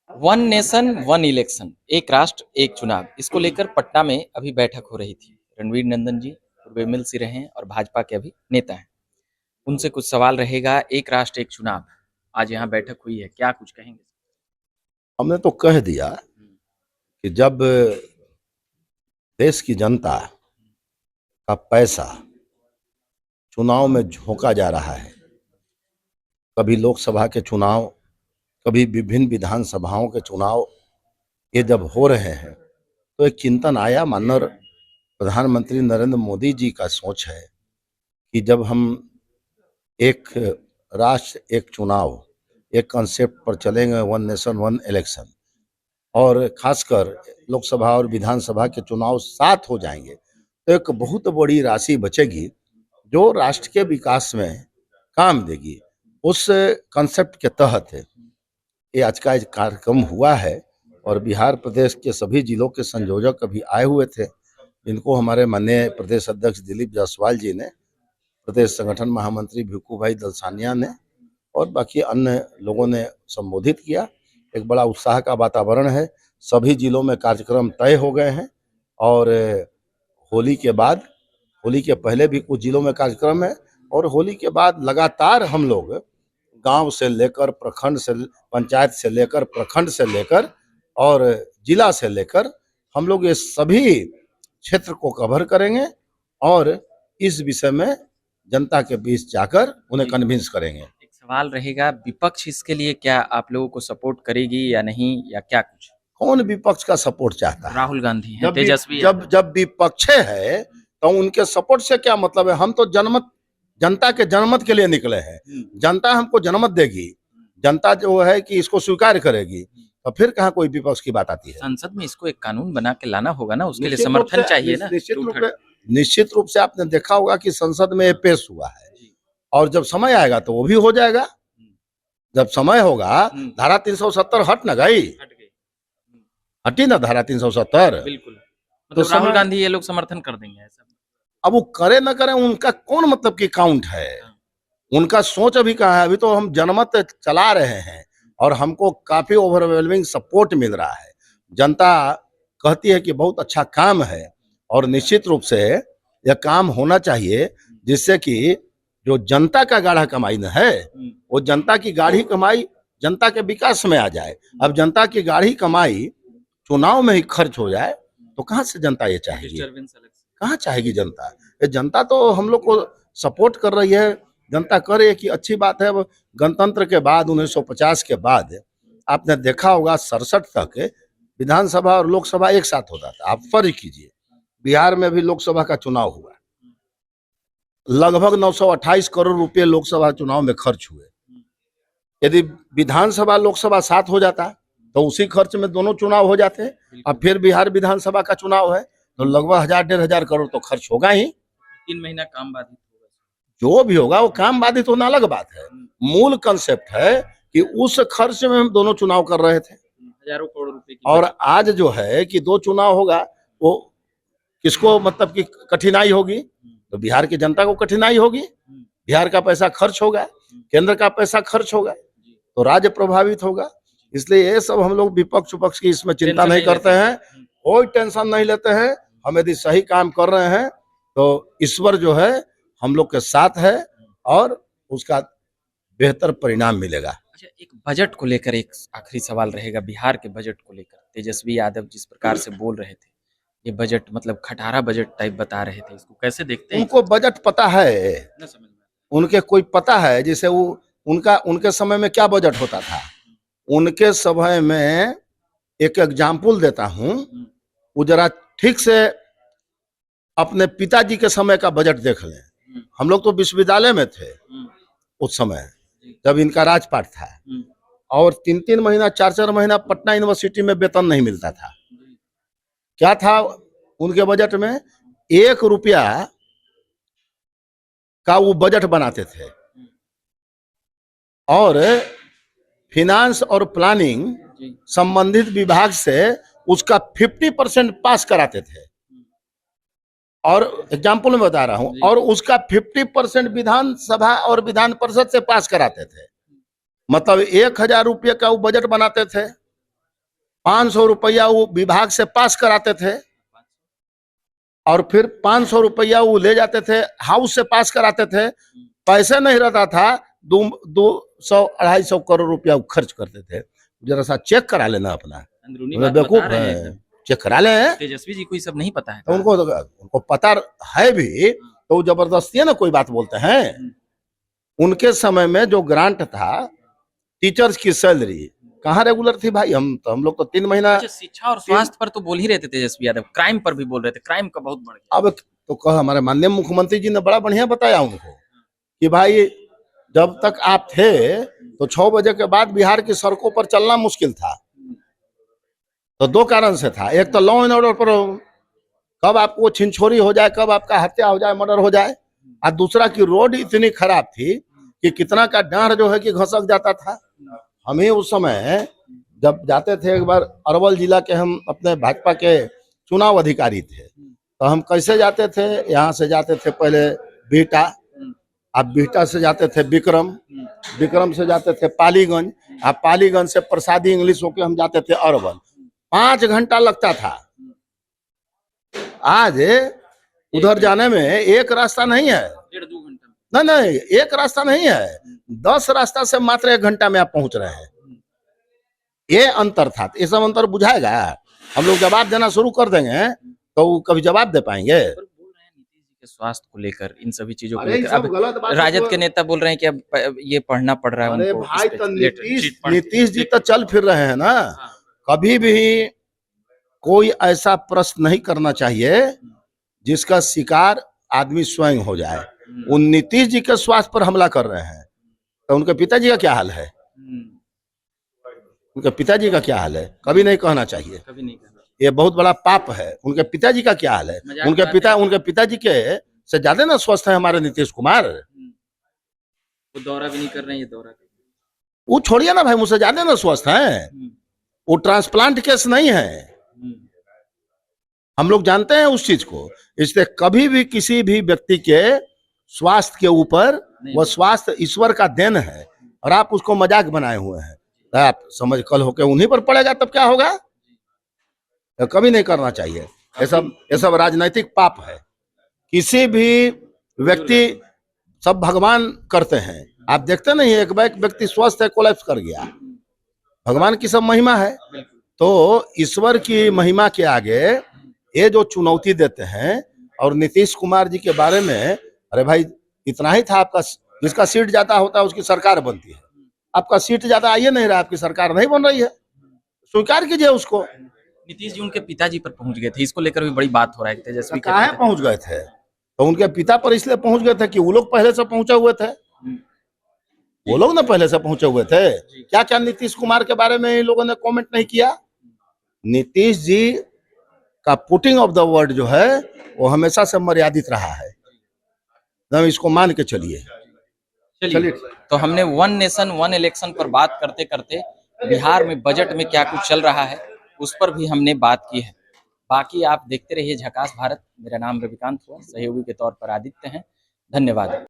One nation one election, एक राष्ट्र एक चुनाव, इसको लेकर पटना में अभी बैठक हो रही थी। रणवीर नंदन जी पूर्व एमएलसी रहे हैं और भाजपा के अभी नेता हैं। उनसे कुछ सवाल रहेगा। एक राष्ट्र एक चुनाव, आज यहाँ बैठक हुई है, क्या कुछ कहेंगे? हमने तो कह दिया कि जब देश की जनता का पैसा चुनाव में झोंका जा रहा है, कभी लोकसभा के चुनाव, कभी विभिन्न विधानसभाओं के चुनाव, ये जब हो रहे हैं तो एक चिंतन आया। माननीय प्रधानमंत्री नरेंद्र मोदी जी का सोच है कि जब हम एक राष्ट्र एक चुनाव, एक कंसेप्ट पर चलेंगे, वन नेशन वन इलेक्शन, और खासकर लोकसभा और विधानसभा के चुनाव साथ हो जाएंगे तो एक बहुत बड़ी राशि बचेगी जो राष्ट्र के विकास में काम देगी। उस कंसेप्ट के तहत ये आज का कार्यक्रम हुआ है और बिहार प्रदेश के सभी जिलों के संयोजक अभी आए हुए थे, इनको हमारे माननीय प्रदेश अध्यक्ष दिलीप जायसवाल जी ने, प्रदेश संगठन महामंत्री भिक्खू भाई दलसानिया ने और बाकी अन्य लोगों ने संबोधित किया। एक बड़ा उत्साह का वातावरण है। सभी जिलों में कार्यक्रम तय हो गए हैं और होली के बाद, होली के पहले भी कुछ जिलों में कार्यक्रम है और होली के बाद लगातार हम लोग गांव से लेकर प्रखंड से, पंचायत से लेकर प्रखंड से लेकर और जिला से लेकर हम लोग ये सभी क्षेत्र को कवर करेंगे और इस विषय में जनता के बीच जाकर उन्हें कन्विंस करेंगे। एक सवाल रहेगा, विपक्ष इसके लिए क्या आप लोगों को सपोर्ट करेगी या नहीं, या क्या कुछ? कौन विपक्ष का सपोर्ट चाहता है? राहुल गांधी हैं, तेजस्वी जब विपक्ष है तो उनके सपोर्ट से क्या मतलब है? हम तो जनता के जनमत के लिए निकले हैं। जनता हमको जनमत देगी, जनता जो है कि इसको स्वीकार करेगी, तो फिर कहाँ कोई विपक्ष की बात आती है? संसद में इसको एक कानून बना के लाना होगा ना, उसके लिए समर्थन चाहिए ना। निश्चित रूप से आपने देखा होगा कि संसद में ये पेश हुआ है और जब समय आएगा तो वो भी हो जाएगा। जब समय होगा, धारा 370 हट न गई, हटी ना धारा 370। बिल्कुल, तो राहुल गांधी ये लोग समर्थन कर देंगे ऐसा? अब वो करे ना करे उनका कौन मतलब की काउंट है? उनका सोच अभी कहाँ है? अभी तो हम जनमत चला रहे हैं और हमको काफी ओवरवेलमिंग सपोर्ट मिल रहा है। जनता कहती है कि बहुत अच्छा काम है और निश्चित रूप से यह काम होना चाहिए जिससे कि जो जनता का गाढ़ा कमाई न है, वो जनता की गाढ़ी कमाई जनता के विकास में आ जाए। अब जनता की गाढ़ी कमाई चुनाव में ही खर्च हो जाए तो कहाँ से जनता ये चाहेगी? कहाँ चाहेगी जनता? ये जनता तो हम लोग को सपोर्ट कर रही है। जनता कह रही है कि अच्छी बात है। अब गणतंत्र के बाद 1950 के बाद आपने देखा होगा 67 तक विधानसभा और लोकसभा एक साथ होता था। आप फर्ज कीजिए, बिहार में भी लोकसभा का चुनाव हुआ, लगभग 928 करोड़ रुपए लोकसभा चुनाव में खर्च हुए। यदि विधानसभा लोकसभा साथ हो जाता तो उसी खर्च में दोनों चुनाव हो जाते। अब फिर बिहार विधानसभा का चुनाव है तो लगभग 1000-1500 करोड़ तो खर्च होगा ही। 3 महीना काम बाधित होगा, जो भी होगा वो काम बाधित होना अलग बात है। मूल कंसेप्ट है कि उस खर्च में हम दोनों चुनाव कर रहे थे, हजारों करोड़ रुपए की। और आज जो है कि 2 चुनाव होगा, वो किसको मतलब कि कठिनाई होगी? तो बिहार की जनता को कठिनाई होगी। बिहार का पैसा खर्च होगा, केंद्र का पैसा खर्च होगा, तो राज्य प्रभावित होगा। इसलिए ये सब हम लोग विपक्ष की इसमें चिंता नहीं करते हैं, कोई टेंशन नहीं लेते हैं। हम यदि सही काम कर रहे हैं तो ईश्वर जो है हम लोग के साथ है और उसका बेहतर परिणाम मिलेगा। अच्छा, एक बजट को लेकर एक आखिरी सवाल रहेगा। बिहार के बजट को लेकर तेजस्वी यादव जिस प्रकार से बोल रहे थे, ये बजट मतलब खटारा बजट टाइप बता रहे थे, इसको कैसे देखते हैं? उनको बजट पता है, उनके कोई पता है? जैसे वो उनके समय में क्या बजट होता था? उनके समय में एक एग्जाम्पल देता हूं, वो जरा ठीक से अपने पिताजी के समय का बजट देख लें। हम लोग तो विश्वविद्यालय में थे उस समय जब इनका राजपाट था, और 3-3 महीना 4-4 महीना पटना यूनिवर्सिटी में वेतन नहीं मिलता था। क्या था उनके बजट में? 1 रुपया का वो बजट बनाते थे और फिनांस और प्लानिंग संबंधित विभाग से उसका 50% पास कराते थे। और एग्जाम्पल में बता रहा हूं, और उसका 50% विधानसभा और विधान परिषद से पास कराते थे। मतलब 1000 रुपये का वो बजट बनाते थे 500 रुपया वो विभाग से पास कराते थे और फिर 500 रुपया वो ले जाते थे, हाउस से पास कराते थे। पैसे नहीं रहता था, 200-250 करोड़ रुपया वो खर्च करते थे। जरा सा चेक करा लेना अपना, अंदरूनी बात बेवकूफ बता रहे है, हैं। चेक करा ले। तेजस्वी जी को ये सब नहीं पता है तो उनको पता है भी, तो वो जबरदस्ती है ना कोई बात बोलते हैं। उनके समय में जो ग्रांट था, टीचर्स की सैलरी कहाँ रेगुलर थी भाई। हम लोग तो 3 महीना। अच्छा, शिक्षा और स्वास्थ्य पर तो बोल ही रहे थे तेजस्वी यादव, क्राइम पर भी बोल रहे थे, क्राइम का बहुत बढ़ गया। अब तो कह हमारे माननीय मुख्यमंत्री जी ने बड़ा बढ़िया बताया उनको कि भाई जब तक आप थे तो 6 बजे के बाद बिहार की सड़कों पर चलना मुश्किल था। तो 2 कारण से था, एक तो लॉ एंड ऑर्डर पर कब आपको छिनछोरी हो जाए, कब आपका हत्या हो जाए, मर्डर हो जाए, और दूसरा की रोड इतनी खराब थी कि कितना का डांड जो है कि घसक जाता था। हम ही उस समय जब जाते थे, एक बार अरवल जिला के हम अपने भाजपा के चुनाव अधिकारी थे, तो हम कैसे जाते थे, यहाँ से जाते थे पहले बिहटा, अब बिहटा से जाते थे विक्रम, विक्रम से जाते थे पालीगंज, अब पालीगंज से प्रसादी इंग्लिश होके हम जाते थे अरवल। 5 घंटा लगता था। आज उधर जाने में एक रास्ता नहीं है, 1.5-2 घंटा। नहीं, एक रास्ता नहीं है, 10 रास्ता से मात्र 1 घंटा में आप पहुंच रहे हैं। ये अंतर था। ये सब अंतर बुझाएगा। हम लोग जवाब देना शुरू कर देंगे तो वो कभी जवाब दे पाएंगे। पर बोल रहे हैं नीतीश जी के स्वास्थ्य को लेकर, इन सभी चीजों को लेकर, अब राजद के नेता बोल रहे हैं कि अब ये पढ़ना पड़ रहा है अरे उनको। भाई, तो नीतीश जी तो चल फिर रहे हैं ना। कभी भी कोई ऐसा प्रश्न नहीं करना चाहिए जिसका शिकार आदमी स्वयं हो जाए। उन नीतीश जी के स्वास्थ्य पर हमला कर रहे हैं, तो उनके पिताजी का क्या हाल है, उनके पिताजी का क्या हाल है, कभी नहीं कहना चाहिए। कभी नहीं कहना। ये बहुत बड़ा पाप है। उनके पिताजी का क्या हाल है, उनके पिताजी के से ज्यादा ना स्वस्थ है हमारे नीतीश कुमार। वो दौरा भी नहीं कर रहे हैं, ये दौरा वो छोड़िए ना भाई, मुझसे ज्यादा ना स्वस्थ है। वो ट्रांसप्लांट केस नहीं है, हम लोग जानते हैं उस चीज को। इसलिए कभी भी किसी भी व्यक्ति के स्वास्थ्य के ऊपर, वह स्वास्थ्य ईश्वर का देन है और आप उसको मजाक बनाए हुए हैं। आप समझ कल होके उन्हीं पर पड़ेगा, तब क्या होगा। तो कभी नहीं करना चाहिए। ये सब राजनीतिक पाप है। किसी भी व्यक्ति, सब भगवान करते हैं। आप देखते नहीं, एक व्यक्ति स्वस्थ है, कोलैप्स कर गया। भगवान की सब महिमा है। तो ईश्वर की महिमा के आगे ये जो चुनौती देते हैं, और नीतीश कुमार जी के बारे में, अरे भाई इतना ही था आपका, जिसका सीट ज्यादा होता है उसकी सरकार बनती है। आपका सीट ज्यादा आइए नहीं रहा, आपकी सरकार नहीं बन रही है, स्वीकार कीजिए उसको। नीतीश जी उनके पिताजी पर पहुंच गए थे, इसको लेकर भी बड़ी बात हो रहा है। तेजस्वी कहाँ पहुंच गए थे, तो उनके पिता पर इसलिए पहुंच गए थे कि वो लोग पहले से पहुंचे हुए थे। वो लोग ना पहले से पहुंचे हुए थे। क्या क्या नीतीश कुमार के बारे में इन लोगों ने कमेंट नहीं किया। नीतीश जी का पुटिंग ऑफ द वर्ड जो है वो हमेशा से मर्यादित रहा है, हम इसको मान के चलिए। तो हमने 1 नेशन 1 इलेक्शन पर बात करते करते बिहार में बजट में क्या कुछ चल रहा है उस पर भी हमने बात की है। बाकी आप देखते रहिए झकास भारत। मेरा नाम रविकांत हुआ, सहयोगी के तौर पर आदित्य हैं। धन्यवाद।